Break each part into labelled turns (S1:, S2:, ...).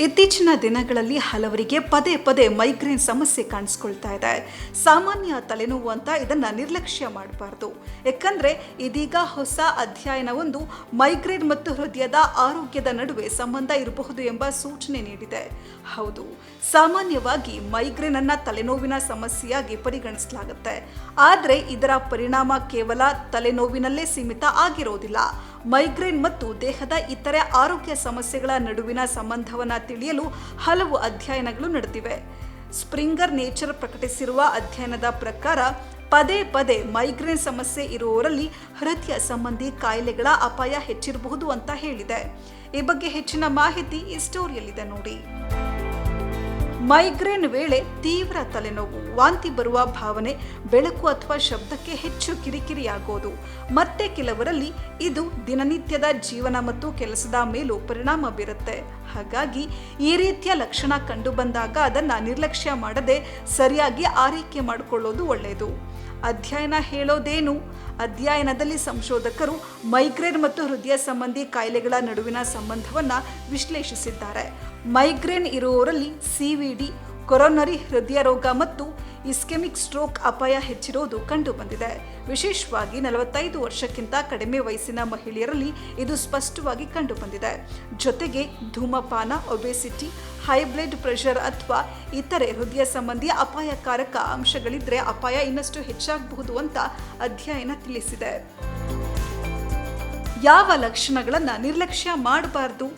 S1: ಇತ್ತೀಚಿನ ದಿನಗಳಲ್ಲಿ ಹಲವರಿಗೆ ಪದೇ ಪದೇ ಮೈಗ್ರೇನ್ ಸಮಸ್ಯೆ ಕಾಣಿಸ್ಕೊಳ್ತಾ ಇದೆ. ಸಾಮಾನ್ಯ ತಲೆನೋವು ಅಂತ ಇದನ್ನ ನಿರ್ಲಕ್ಷ್ಯ ಮಾಡಬಾರ್ದು. ಯಾಕಂದ್ರೆ ಇದೀಗ ಹೊಸ ಅಧ್ಯಯನವೊಂದು ಮೈಗ್ರೇನ್ ಮತ್ತು ಹೃದಯದ ಆರೋಗ್ಯದ ನಡುವೆ ಸಂಬಂಧ ಇರಬಹುದು ಎಂಬ ಸೂಚನೆ ನೀಡಿದೆ. ಹೌದು, ಸಾಮಾನ್ಯವಾಗಿ ಮೈಗ್ರೇನ್ ಅನ್ನ ತಲೆನೋವಿನ ಸಮಸ್ಯೆಯಾಗಿ ಪರಿಗಣಿಸಲಾಗುತ್ತೆ. ಆದರೆ ಇದರ ಪರಿಣಾಮ ಕೇವಲ ತಲೆನೋವಿನಲ್ಲೇ ಸೀಮಿತ ಆಗಿರೋದಿಲ್ಲ. ಮೈಗ್ರೇನ್ ಮತ್ತು ದೇಹದ ಇತರೆ ಆರೋಗ್ಯ ಸಮಸ್ಯೆಗಳ ನಡುವಿನ ಸಂಬಂಧವನ್ನ ತಿಳಿಯಲು ಹಲವು ಅಧ್ಯಯನಗಳು ನಡೆದಿವೆ. ಸ್ಪ್ರಿಂಗರ್ ನೇಚರ್ ಪ್ರಕಟಿಸಿರುವ ಅಧ್ಯಯನದ ಪ್ರಕಾರ ಪದೇ ಪದೇ ಮೈಗ್ರೇನ್ ಸಮಸ್ಯೆ ಇರುವವರಲ್ಲಿ ಹೃದಯ ಸಂಬಂಧಿ ಕಾಯಿಲೆಗಳ ಅಪಾಯ ಹೆಚ್ಚಿರಬಹುದು ಅಂತ ಹೇಳಿದೆ. ಈ ಬಗ್ಗೆ ಹೆಚ್ಚಿನ ಮಾಹಿತಿ ಈ ಸ್ಟೋರಿಯಲ್ಲಿದೆ ನೋಡಿ. ಮೈಗ್ರೇನ್ ವೇಳೆ ತೀವ್ರ ತಲೆನೋವು, ವಾಂತಿ ಬರುವ ಭಾವನೆ, ಬೆಳಕು ಅಥವಾ ಶಬ್ದಕ್ಕೆ ಹೆಚ್ಚು ಕಿರಿಕಿರಿಯಾಗೋದು. ಮತ್ತೆ ಕೆಲವರಲ್ಲಿ ಇದು ದಿನನಿತ್ಯದ ಜೀವನ ಮತ್ತು ಕೆಲಸದ ಮೇಲೂ ಪರಿಣಾಮ ಬೀರುತ್ತೆ. ಹಾಗಾಗಿ ಈ ರೀತಿಯ ಲಕ್ಷಣ ಕಂಡು ಬಂದಾಗ ಅದನ್ನ ನಿರ್ಲಕ್ಷ್ಯ ಮಾಡದೆ ಸರಿಯಾಗಿ ಆರೈಕೆ ಮಾಡಿಕೊಳ್ಳೋದು ಒಳ್ಳೆಯದು. ಅಧ್ಯಯನ ಹೇಳೋದೇನು? ಅಧ್ಯಯನದಲ್ಲಿ ಸಂಶೋಧಕರು ಮೈಗ್ರೇನ್ ಮತ್ತು ಹೃದಯ ಸಂಬಂಧಿ ಕಾಯಿಲೆಗಳ ನಡುವಿನ ಸಂಬಂಧವನ್ನ ವಿಶ್ಲೇಷಿಸಿದ್ದಾರೆ. ಮೈಗ್ರೇನ್ ಇರುವವರಲ್ಲಿ ಸಿವಿಡಿ, ಕೊರೊನರಿ ಹೃದಯ ರೋಗ ಮತ್ತು ಇಸ್ಕೆಮಿಕ್ ಸ್ಟ್ರೋಕ್ ಅಪಾಯ ಹೆಚ್ಚಿರೋದು ಕಂಡು ಬಂದಿದೆ. ವಿಶೇಷವಾಗಿ 45 ವರ್ಷಕ್ಕಿಂತ ಕಡಿಮೆ ವಯಸ್ಸಿನ ಮಹಿಳೆಯರಲ್ಲಿ ಇದು ಸ್ಪಷ್ಟವಾಗಿ ಕಂಡು ಬಂದಿದೆ. ಜೊತೆಗೆ ಧೂಮಪಾನ, ಒಬೆಸಿಟಿ, ಹೈ ಬ್ಲಡ್ ಪ್ರೆಷರ್ ಅಥವಾ ಇತರೆ ಹೃದಯ ಸಂಬಂಧಿ ಅಪಾಯಕಾರಕ ಅಂಶಗಳಿದ್ರೆ ಅಪಾಯ ಇನ್ನಷ್ಟು ಹೆಚ್ಚಾಗಬಹುದು ಅಂತ ಅಧ್ಯಯನ ತಿಳಿಸಿದೆ. ಯಾವ ಲಕ್ಷಣಗಳನ್ನ ನಿರ್ಲಕ್ಷ್ಯ ಮಾಡಬಾರ್ದು?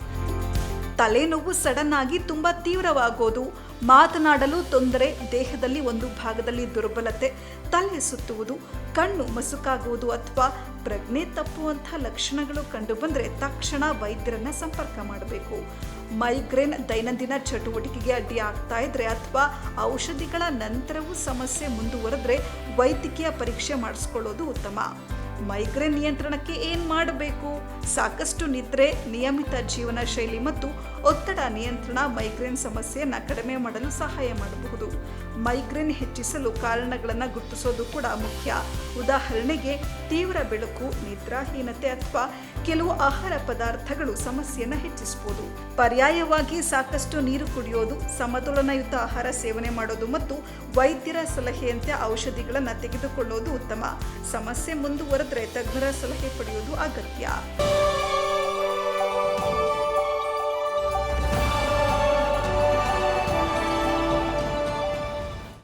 S1: ತಲೆನೋವು ಸಡನ್ ಆಗಿ ತುಂಬಾ ತೀವ್ರವಾಗೋದು, ಮಾತನಾಡಲು ತೊಂದರೆ, ದೇಹದಲ್ಲಿ ಒಂದು ಭಾಗದಲ್ಲಿ ದುರ್ಬಲತೆ, ತಲೆ ಸುತ್ತುವುದು, ಕಣ್ಣು ಮಸುಕಾಗುವುದು ಅಥವಾ ಪ್ರಜ್ಞೆ ತಪ್ಪುವಂತಹ ಲಕ್ಷಣಗಳು ಕಂಡುಬಂದರೆ ತಕ್ಷಣ ವೈದ್ಯರನ್ನ ಸಂಪರ್ಕ ಮಾಡಬೇಕು. ಮೈಗ್ರೇನ್ ದೈನಂದಿನ ಚಟುವಟಿಕೆಗೆ ಅಡ್ಡಿ ಆಗ್ತಾ ಇದ್ರೆ ಅಥವಾ ಔಷಧಿಗಳ ನಂತರವೂ ಸಮಸ್ಯೆ ಮುಂದುವರೆದ್ರೆ ವೈದ್ಯಕೀಯ ಪರೀಕ್ಷೆ ಮಾಡಿಸ್ಕೊಳ್ಳೋದು ಉತ್ತಮ. ಮೈಗ್ರೇನ್ ನಿಯಂತ್ರಣಕ್ಕೆ ಏನು ಮಾಡಬೇಕು? ಸಾಕಷ್ಟು ನಿದ್ರೆ, ನಿಯಮಿತ ಜೀವನ ಶೈಲಿ ಮತ್ತು ಒತ್ತಡ ನಿಯಂತ್ರಣ ಮೈಗ್ರೇನ್ ಸಮಸ್ಯೆಯನ್ನು ಕಡಿಮೆ ಮಾಡಲು ಸಹಾಯ ಮಾಡಬಹುದು. ಮೈಗ್ರೇನ್ ಹೆಚ್ಚಿಸಲು ಕಾರಣಗಳನ್ನು ಗುರುತಿಸೋದು ಕೂಡ ಮುಖ್ಯ. ಉದಾಹರಣೆಗೆ ತೀವ್ರ ಬೆಳಕು, ನಿದ್ರಾಹೀನತೆ ಅಥವಾ ಕೆಲವು ಆಹಾರ ಪದಾರ್ಥಗಳು ಸಮಸ್ಯೆಯನ್ನು ಹೆಚ್ಚಿಸಬಹುದು. ಪರ್ಯಾಯವಾಗಿ ಸಾಕಷ್ಟು ನೀರು ಕುಡಿಯೋದು, ಸಮತೋಲನಯುತ ಆಹಾರ ಸೇವನೆ ಮಾಡೋದು ಮತ್ತು ವೈದ್ಯರ ಸಲಹೆಯಂತೆ ಔಷಧಿಗಳನ್ನು ತೆಗೆದುಕೊಳ್ಳೋದು ಉತ್ತಮ. ಸಮಸ್ಯೆ ಮುಂದುವರೆದ್ರೆ ತಜ್ಞರ ಸಲಹೆ ಪಡೆಯೋದು ಅಗತ್ಯ.